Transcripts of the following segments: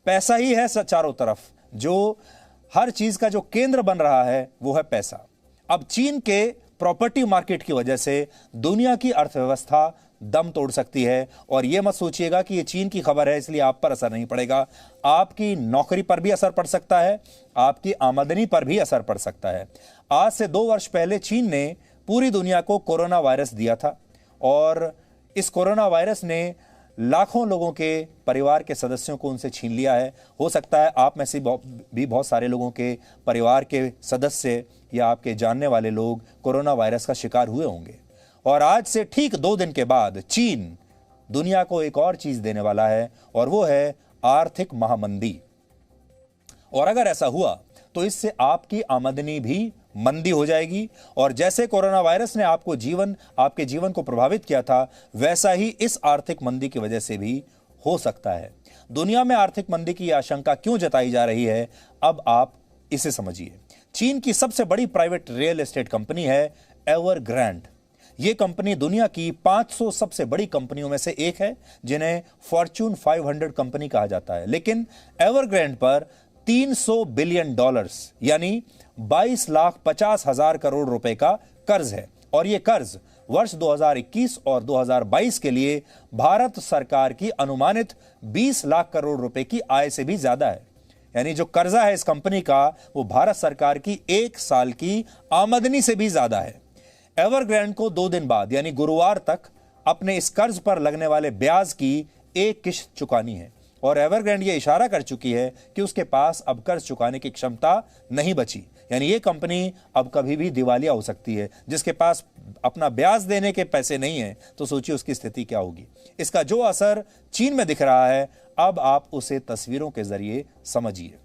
पैसा ही है चारों तरफ, जो हर चीज का जो केंद्र बन रहा है वो है पैसा। अब चीन के प्रॉपर्टी मार्केट की वजह से दुनिया की अर्थव्यवस्था दम तोड़ सकती है। और यह मत सोचिएगा कि यह चीन की खबर है इसलिए आप पर असर नहीं पड़ेगा। आपकी नौकरी पर भी असर पड़ सकता है, आपकी आमदनी पर भी असर पड़ सकता है। आज से 2 वर्ष पहले चीन ने पूरी दुनिया को कोरोना वायरस दिया था और इस कोरोना वायरस ने लाखों लोगों के परिवार के सदस्यों को उनसे छीन लिया है। हो सकता है आप में से भी बहुत सारे लोगों के परिवार के सदस्य या आपके जानने वाले लोग कोरोना वायरस का शिकार हुए होंगे। और आज से ठीक 2 दिन के बाद चीन दुनिया को एक और चीज देने वाला है और वो है आर्थिक महामंदी। और अगर ऐसा हुआ तो इससे आपकी आमदनी भी मंदी हो जाएगी और जैसे कोरोना वायरस ने आपके जीवन को प्रभावित किया था, वैसा ही इस आर्थिक मंदी की वजह से भी हो सकता है। दुनिया में आर्थिक मंदी की आशंका क्यों जताई जा रही है, अब आप इसे समझिए। चीन की सबसे बड़ी प्राइवेट रियल एस्टेट कंपनी है एवरग्रैंड। यह कंपनी दुनिया की 500 सबसे बड़ी कंपनियों में से एक है, जिन्हें फॉर्च्यून 500 कंपनी कहा जाता है। लेकिन एवरग्रैंड पर $300 बिलियन यानी 22,50,000 करोड़ रुपए का कर्ज है और यह कर्ज वर्ष 2021 और 2022 के लिए भारत सरकार की अनुमानित 20 लाख करोड़ रुपए की आय से भी ज्यादा है। यानी जो कर्जा है इस कंपनी का वो भारत सरकार की 1 साल की आमदनी से भी ज्यादा है। एवरग्रैंड को 2 दिन बाद यानी गुरुवार तक अपने इस कर्ज पर लगने वाले ब्याज की एक किश्त चुकानी है और एवरग्रैंड ये इशारा कर चुकी है कि उसके पास अब कर्ज चुकाने की क्षमता नहीं बची। यानी ये कंपनी अब कभी भी दिवालिया हो सकती है। जिसके पास अपना ब्याज देने के पैसे नहीं है तो सोचिए उसकी स्थिति क्या होगी। इसका जो असर चीन में दिख रहा है, अब आप उसे तस्वीरों के जरिए समझिए।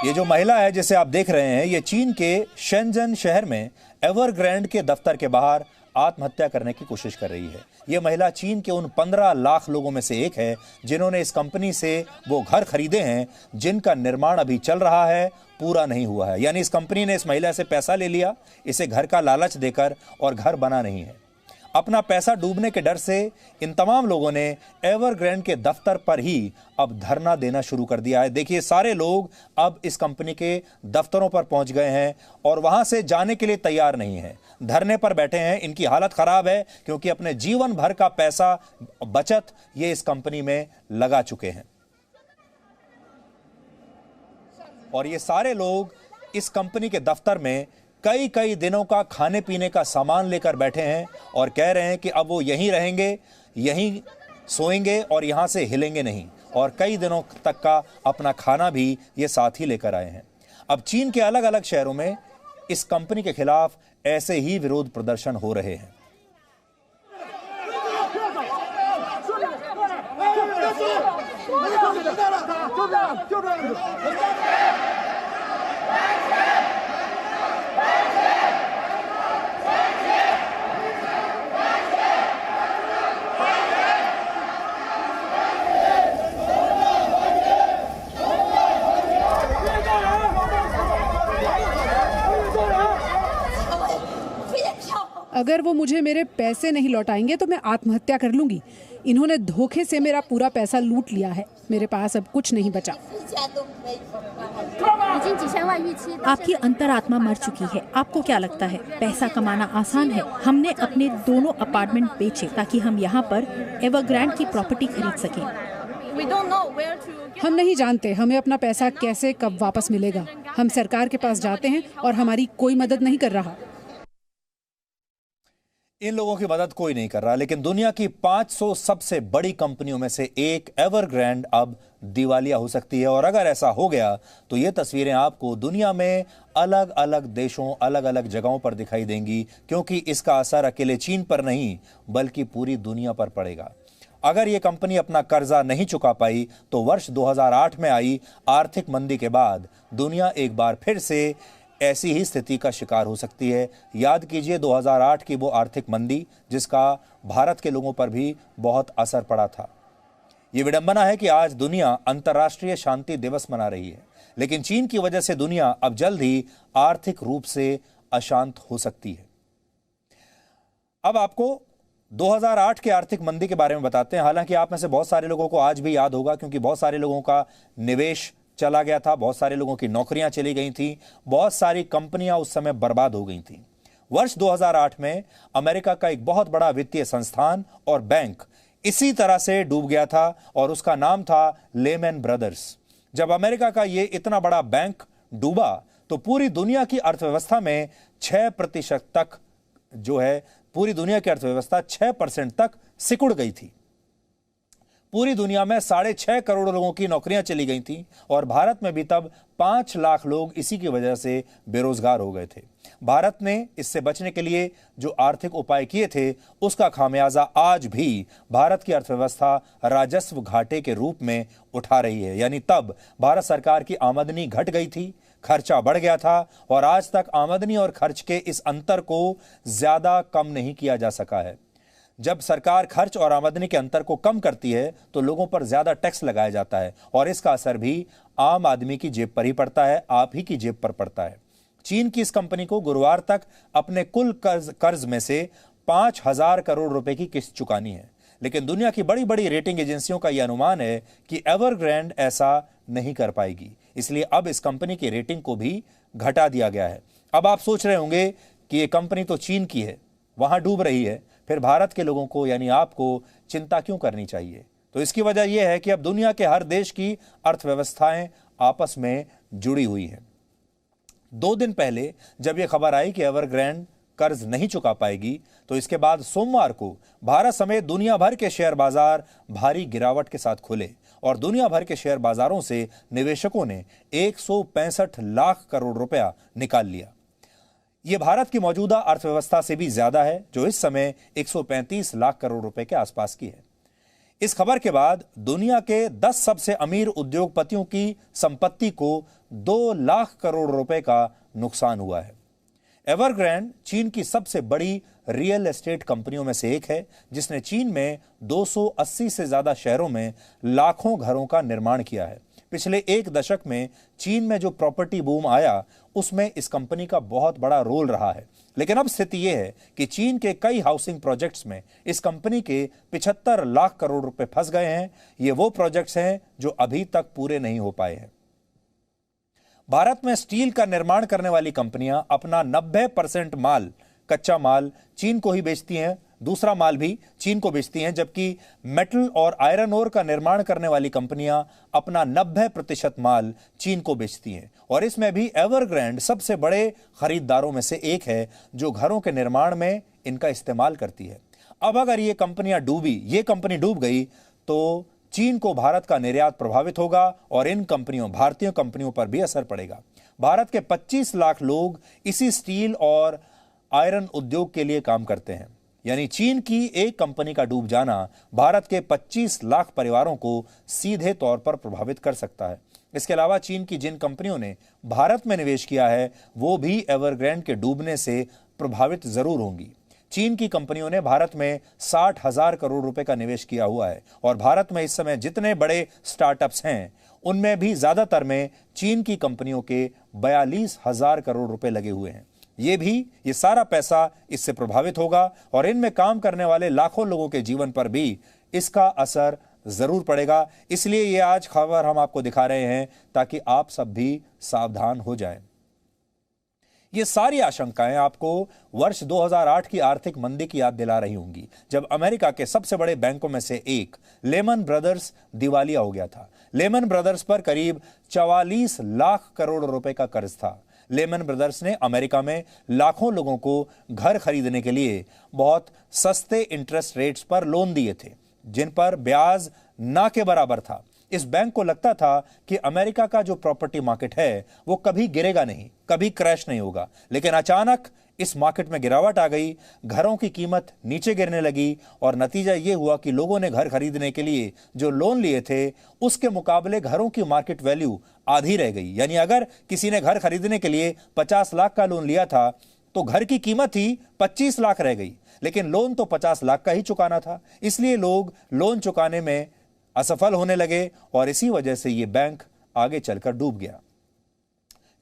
ये जो महिला है जिसे आप देख रहे हैं, ये चीन के शेंजन शहर में एवरग्रैंड के दफ्तर के बाहर आत्महत्या करने की कोशिश कर रही है। यह महिला चीन के उन 15 लाख लोगों में से एक है जिन्होंने इस कंपनी से वो घर खरीदे हैं जिनका निर्माण अभी चल रहा है, पूरा नहीं हुआ है। यानी इस कंपनी ने इस महिला से पैसा ले लिया, इसे घर का लालच देकर, और घर बना नहीं है। अपना पैसा डूबने के डर से इन तमाम लोगों ने एवरग्रैंड के दफ्तर पर ही अब धरना देना शुरू कर दिया है। देखिए, सारे लोग अब इस कंपनी के दफ्तरों पर पहुंच गए हैं और वहां से जाने के लिए तैयार नहीं है, धरने पर बैठे हैं। इनकी हालत खराब है क्योंकि अपने जीवन भर का पैसा, बचत ये इस कंपनी में लगा चुके हैं। और ये सारे लोग इस कंपनी के दफ्तर में कई दिनों का खाने पीने का सामान लेकर बैठे हैं और कह रहे हैं कि अब वो यहीं रहेंगे, यहीं सोएंगे और यहां से हिलेंगे नहीं। और कई दिनों तक का अपना खाना भी ये साथ ही लेकर आए हैं। अब चीन के अलग अलग शहरों में इस कंपनी के खिलाफ ऐसे ही विरोध प्रदर्शन हो रहे हैं। अगर वो मुझे मेरे पैसे नहीं लौटाएंगे तो मैं आत्महत्या कर लूंगी। इन्होंने धोखे से मेरा पूरा पैसा लूट लिया है, मेरे पास अब कुछ नहीं बचा। आपकी अंतरात्मा मर चुकी है। आपको क्या लगता है पैसा कमाना आसान है? हमने अपने दोनों अपार्टमेंट बेचे ताकि हम यहाँ पर एवरग्रैंड की प्रॉपर्टी खरीद सकें। हम नहीं जानते हमें अपना पैसा कैसे कब वापस मिलेगा। हम सरकार के पास जाते हैं और हमारी कोई मदद नहीं कर रहा। इन लोगों की मदद कोई नहीं कर रहा। लेकिन दुनिया की 500 सबसे बड़ी कंपनियों में से एक एवरग्रैंड अब दिवालिया हो सकती है। और अगर ऐसा हो गया तो ये तस्वीरें आपको दुनिया में अलग अलग देशों, अलग अलग जगहों पर दिखाई देंगी, क्योंकि इसका असर अकेले चीन पर नहीं बल्कि पूरी दुनिया पर पड़ेगा। अगर ये कंपनी अपना कर्जा नहीं चुका पाई तो वर्ष 2008 में आई आर्थिक मंदी के बाद दुनिया एक बार फिर से ऐसी ही स्थिति का शिकार हो सकती है। याद कीजिए 2008 की वो आर्थिक मंदी जिसका भारत के लोगों पर भी बहुत असर पड़ा था। ये विडंबना है कि आज दुनिया अंतर्राष्ट्रीय शांति दिवस मना रही है, लेकिन चीन की वजह से दुनिया अब जल्द ही आर्थिक रूप से अशांत हो सकती है। अब आपको 2008 के आर्थिक मंदी के बारे में बताते हैं। हालांकि आप में से बहुत सारे लोगों को आज भी याद होगा, क्योंकि बहुत सारे लोगों का निवेश चला गया था, बहुत सारे लोगों की नौकरियां चली गई थी, बहुत सारी कंपनियां उस समय बर्बाद हो गई थी। वर्ष 2008 में अमेरिका का एक बहुत बड़ा वित्तीय संस्थान और बैंक इसी तरह से डूब गया था और उसका नाम था लेमैन ब्रदर्स। जब अमेरिका का ये इतना बड़ा बैंक डूबा तो पूरी दुनिया की अर्थव्यवस्था में 6% तक जो है पूरी दुनिया की अर्थव्यवस्था 6% तक सिकुड़ गई थी। पूरी दुनिया में 6.5 करोड़ लोगों की नौकरियां चली गई थी और भारत में भी तब 5 लाख लोग इसी की वजह से बेरोजगार हो गए थे। भारत ने इससे बचने के लिए जो आर्थिक उपाय किए थे उसका खामियाजा आज भी भारत की अर्थव्यवस्था राजस्व घाटे के रूप में उठा रही है। यानी तब भारत सरकार की आमदनी घट गई थी, खर्चा बढ़ गया था और आज तक आमदनी और खर्च के इस अंतर को ज्यादा कम नहीं किया जा सका है। जब सरकार खर्च और आमदनी के अंतर को कम करती है तो लोगों पर ज्यादा टैक्स लगाया जाता है और इसका असर भी आम आदमी की जेब पर ही पड़ता है, आप ही की जेब पर पड़ता है। चीन की इस कंपनी को गुरुवार तक अपने कुल कर्ज में से 5,000 करोड़ रुपए की किस्त चुकानी है, लेकिन दुनिया की बड़ी बड़ी रेटिंग एजेंसियों का यह अनुमान है कि एवरग्रैंड ऐसा नहीं कर पाएगी, इसलिए अब इस कंपनी की रेटिंग को भी घटा दिया गया है। अब आप सोच रहे होंगे कि यह कंपनी तो चीन की है, वहां डूब रही है, फिर भारत के लोगों को यानी आपको चिंता क्यों करनी चाहिए? तो इसकी वजह यह है कि अब दुनिया के हर देश की अर्थव्यवस्थाएं आपस में जुड़ी हुई हैं। 2 दिन पहले जब यह खबर आई कि एवरग्रैंड कर्ज नहीं चुका पाएगी तो इसके बाद सोमवार को भारत समेत दुनिया भर के शेयर बाजार भारी गिरावट के साथ खुले और दुनिया भर के शेयर बाजारों से निवेशकों ने 165 लाख करोड़ रुपया निकाल लिया। यह भारत की मौजूदा अर्थव्यवस्था से भी ज्यादा है जो इस समय 135 लाख करोड़ रुपए के आसपास की है। इस खबर के बाद दुनिया के 10 सबसे अमीर उद्योगपतियों की संपत्ति को 2 लाख करोड़ रुपए का नुकसान हुआ है। एवरग्रैंड चीन की सबसे बड़ी रियल एस्टेट कंपनियों में से एक है जिसने चीन में 280 से ज्यादा शहरों में लाखों घरों का निर्माण किया है। पिछले 1 दशक में चीन में जो प्रॉपर्टी बूम आया उसमें इस कंपनी का बहुत बड़ा रोल रहा है, लेकिन अब स्थिति यह है कि चीन के कई हाउसिंग प्रोजेक्ट्स में इस कंपनी के 75 लाख करोड़ रुपए फंस गए हैं। ये वो प्रोजेक्ट्स हैं जो अभी तक पूरे नहीं हो पाए हैं। भारत में स्टील का निर्माण करने वाली कंपनियां अपना 90% माल, कच्चा माल चीन को ही बेचती हैं, दूसरा माल भी चीन को बेचती हैं, जबकि मेटल और आयरन ओर का निर्माण करने वाली कंपनियां अपना 90% माल चीन को बेचती हैं। और इसमें भी एवरग्रैंड सबसे बड़े खरीदारों में से एक है जो घरों के निर्माण में इनका इस्तेमाल करती है। अब अगर ये कंपनी डूब गई तो चीन को भारत का निर्यात प्रभावित होगा और इन भारतीय कंपनियों पर भी असर पड़ेगा। भारत के 25 लाख लोग इसी स्टील और आयरन उद्योग के लिए काम करते हैं, यानी चीन की एक कंपनी का डूब जाना भारत के 25 लाख परिवारों को सीधे तौर पर प्रभावित कर सकता है। इसके अलावा चीन की जिन कंपनियों ने भारत में निवेश किया है वो भी एवरग्रैंड के डूबने से प्रभावित जरूर होंगी। चीन की कंपनियों ने भारत में 60,000 करोड़ रुपए का निवेश किया हुआ है और भारत में इस समय जितने बड़े स्टार्टअप्स हैं उनमें भी ज्यादातर में चीन की कंपनियों के 42,000 करोड़ रुपए लगे हुए हैं। ये सारा पैसा इससे प्रभावित होगा और इनमें काम करने वाले लाखों लोगों के जीवन पर भी इसका असर जरूर पड़ेगा। इसलिए ये आज खबर हम आपको दिखा रहे हैं ताकि आप सब भी सावधान हो जाएं। ये सारी आशंकाएं आपको वर्ष 2008 की आर्थिक मंदी की याद दिला रही होंगी, जब अमेरिका के सबसे बड़े बैंकों में से एक लेमन ब्रदर्स दिवालिया हो गया था। लेमन ब्रदर्स पर करीब 44 लाख करोड़ रुपए का कर्ज था। लेमन ब्रदर्स ने अमेरिका में लाखों लोगों को घर खरीदने के लिए बहुत सस्ते इंटरेस्ट रेट्स पर लोन दिए थे, जिन पर ब्याज ना के बराबर था। इस बैंक को लगता था कि अमेरिका का जो प्रॉपर्टी मार्केट है वो कभी गिरेगा नहीं, कभी क्रैश नहीं होगा, लेकिन अचानक इस मार्केट में गिरावट आ गई, घरों की कीमत नीचे गिरने लगी और नतीजा ये हुआ कि लोगों ने घर खरीदने के लिए जो लोन लिए थे उसके मुकाबले घरों की मार्केट वैल्यू आधी रह गई। यानी अगर किसी ने घर खरीदने के लिए 50 लाख का लोन लिया था तो घर की कीमत ही 25 लाख रह गई, लेकिन लोन तो 50 लाख का ही चुकाना था। इसलिए लोग लोन चुकाने में असफल होने लगे और इसी वजह से यह बैंक आगे चलकर डूब गया।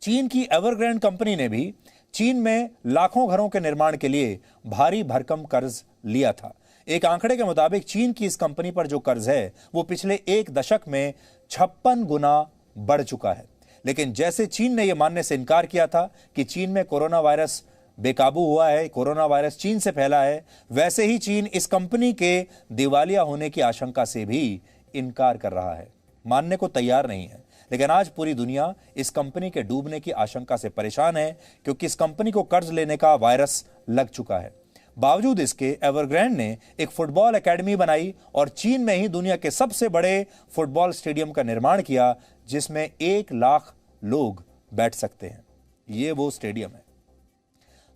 चीन की एवरग्रैंड कंपनी ने भी चीन में लाखों घरों के निर्माण के लिए भारी भरकम कर्ज लिया था। एक आंकड़े के मुताबिक चीन की इस कंपनी पर जो कर्ज है वो पिछले एक दशक में 56 गुना बढ़ चुका है। लेकिन जैसे चीन ने यह मानने से इनकार किया था कि चीन में कोरोना वायरस बेकाबू हुआ है, कोरोना वायरस चीन से फैला है, वैसे ही चीन इस कंपनी के दिवालिया होने की आशंका से भी इनकार कर रहा है, मानने को तैयार नहीं है। लेकिन आज पूरी दुनिया इस कंपनी के डूबने की आशंका से परेशान है क्योंकि इस कंपनी को कर्ज लेने का वायरस लग चुका है। बावजूद इसके एवरग्रैंड ने एक फुटबॉल एकेडमी बनाई और चीन में ही दुनिया के सबसे बड़े फुटबॉल स्टेडियम का निर्माण किया जिसमें 1 लाख लोग बैठ सकते हैं। ये वो स्टेडियम है।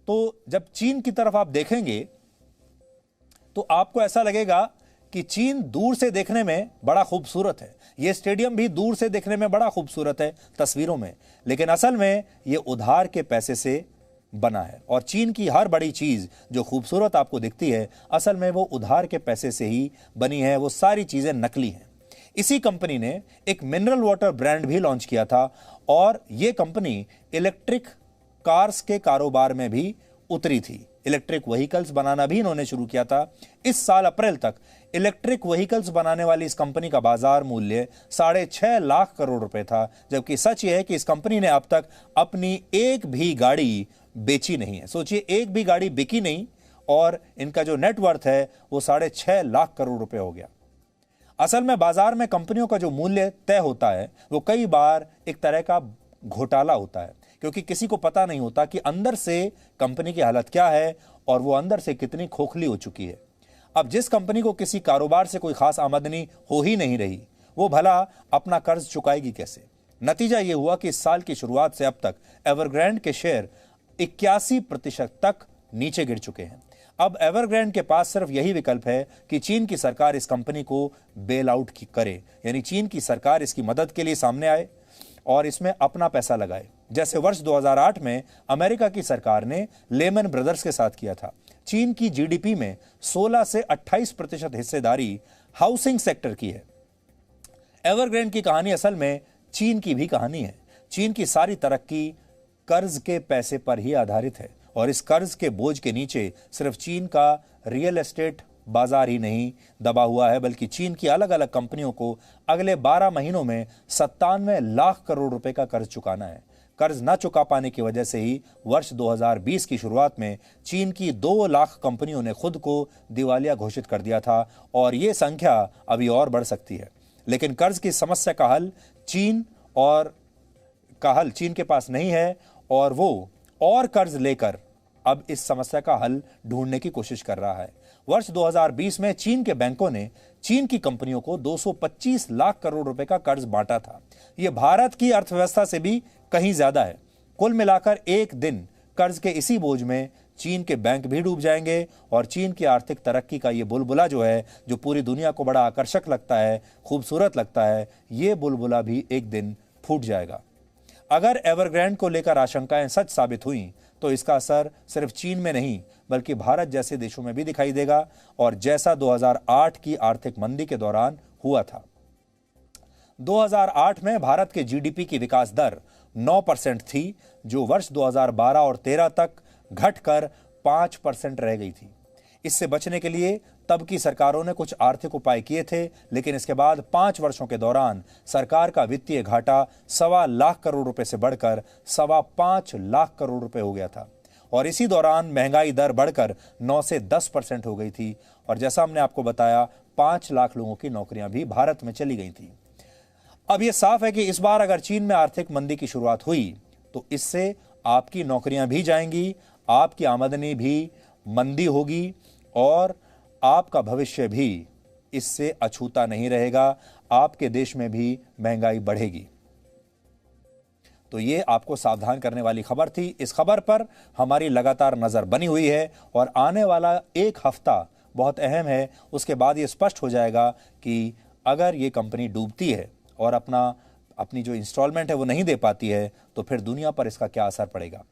तो जब चीन की तरफ आप देखेंगे तो आपको ऐसा लगेगा कि चीन दूर से देखने में बड़ा खूबसूरत है, यह स्टेडियम भी दूर से देखने में बड़ा खूबसूरत है तस्वीरों में, लेकिन असल में यह उधार के पैसे से बना है। और चीन की हर बड़ी चीज जो खूबसूरत आपको दिखती है असल में वो उधार के पैसे से ही बनी है, वो सारी चीजें नकली हैं। इसी कंपनी ने एक मिनरल वाटर ब्रांड भी लॉन्च किया था और यह कंपनी इलेक्ट्रिक कार्स के कारोबार में भी उतरी थी। इलेक्ट्रिक व्हीकल्स बनाना भी इन्होंने शुरू किया था। इस साल अप्रैल तक इलेक्ट्रिक व्हीकल्स बनाने वाली इस कंपनी का बाजार मूल्य 6.5 लाख करोड़ रुपए था, जबकि सच यह है कि इस कंपनी ने अब तक अपनी एक भी गाड़ी बेची नहीं है। सोचिए, एक भी गाड़ी बिकी नहीं और इनका जो नेटवर्थ है वो 6.5 लाख करोड़ रुपए हो गया। असल में बाजार में कंपनियों का जो मूल्य तय होता है वो कई बार एक तरह का घोटाला होता है, क्योंकि किसी को पता नहीं होता कि अंदर से कंपनी की हालत क्या है और वो अंदर से कितनी खोखली हो चुकी है। अब जिस कंपनी को किसी कारोबार से कोई खास आमदनी हो ही नहीं रही, वो भला अपना कर्ज चुकाएगी कैसे? नतीजा ये हुआ कि इस साल की शुरुआत से अब तक एवरग्रैंड के शेयर 81% तक नीचे गिर चुके हैं। अब एवरग्रैंड के पास सिर्फ यही विकल्प है कि चीन की सरकार इस कंपनी को बेल आउट करे, यानी चीन की सरकार इसकी मदद के लिए सामने आए और इसमें अपना पैसा लगाए, जैसे वर्ष 2008 में अमेरिका की सरकार ने लेमन ब्रदर्स के साथ किया था। चीन की जीडीपी में 16 से 28% हिस्सेदारी हाउसिंग सेक्टर की है। एवरग्रैंड की कहानी असल में चीन की भी कहानी है। चीन की सारी तरक्की कर्ज के पैसे पर ही आधारित है और इस कर्ज के बोझ के नीचे सिर्फ चीन का रियल एस्टेट बाजार ही नहीं दबा हुआ है, बल्कि चीन की अलग अलग कंपनियों को अगले 12 महीनों में 97 लाख करोड़ रुपए का कर्ज चुकाना है। कर्ज न चुका पाने की वजह से ही वर्ष 2020 की शुरुआत में चीन की 2 लाख कंपनियों ने खुद को दिवालिया घोषित कर दिया था और यह संख्या अभी और बढ़ सकती है। लेकिन कर्ज की समस्या का हल चीन के पास नहीं है और वो और कर्ज लेकर अब इस समस्या का हल ढूंढने की कोशिश कर रहा है। वर्ष 2020 में चीन के बैंकों ने चीन की कंपनियों को 225 लाख करोड़ रुपए का कर्ज बांटा था। यह भारत की अर्थव्यवस्था से भी कहीं ज्यादा है। कुल मिलाकर एक दिन कर्ज के इसी बोझ में चीन के बैंक भी डूब जाएंगे और चीन की आर्थिक तरक्की का यह बुलबुला जो है, जो पूरी दुनिया को बड़ा आकर्षक लगता है, खूबसूरत लगता है, यह बुलबुला भी एक दिन फूट जाएगा। अगर एवरग्रैंड को लेकर आशंकाएं सच साबित हुई तो इसका असर सिर्फ चीन में नहीं बल्कि भारत जैसे देशों में भी दिखाई देगा और जैसा 2008 की आर्थिक मंदी के दौरान हुआ था। 2008 में भारत के जीडीपी की विकास दर 9% थी, जो वर्ष 2012 और 13 तक घटकर 5% रह गई थी। इससे बचने के लिए तब की सरकारों ने कुछ आर्थिक उपाय किए थे, लेकिन इसके बाद 5 वर्षों के दौरान सरकार का वित्तीय घाटा 1.25 लाख करोड़ रुपए से बढ़कर 5.25 लाख करोड़ रुपए हो गया था और इसी दौरान महंगाई दर बढ़कर 9 से 10% हो गई थी और जैसा हमने आपको बताया 5 लाख लोगों की नौकरियां भी भारत में चली गई थी। अब यह साफ है कि इस बार अगर चीन में आर्थिक मंदी की शुरुआत हुई तो इससे आपकी नौकरियां भी जाएंगी, आपकी आमदनी भी मंदी होगी और आपका भविष्य भी इससे अछूता नहीं रहेगा। आपके देश में भी महंगाई बढ़ेगी। तो ये आपको सावधान करने वाली खबर थी। इस खबर पर हमारी लगातार नजर बनी हुई है और आने वाला एक हफ्ता बहुत अहम है। उसके बाद ये स्पष्ट हो जाएगा कि अगर ये कंपनी डूबती है और अपनी जो इंस्टॉलमेंट है वो नहीं दे पाती है तो फिर दुनिया पर इसका क्या असर पड़ेगा।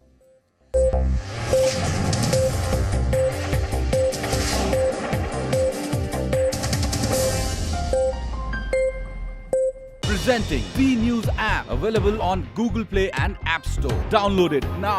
Presenting B News app, available on Google Play and App Store. Download it now.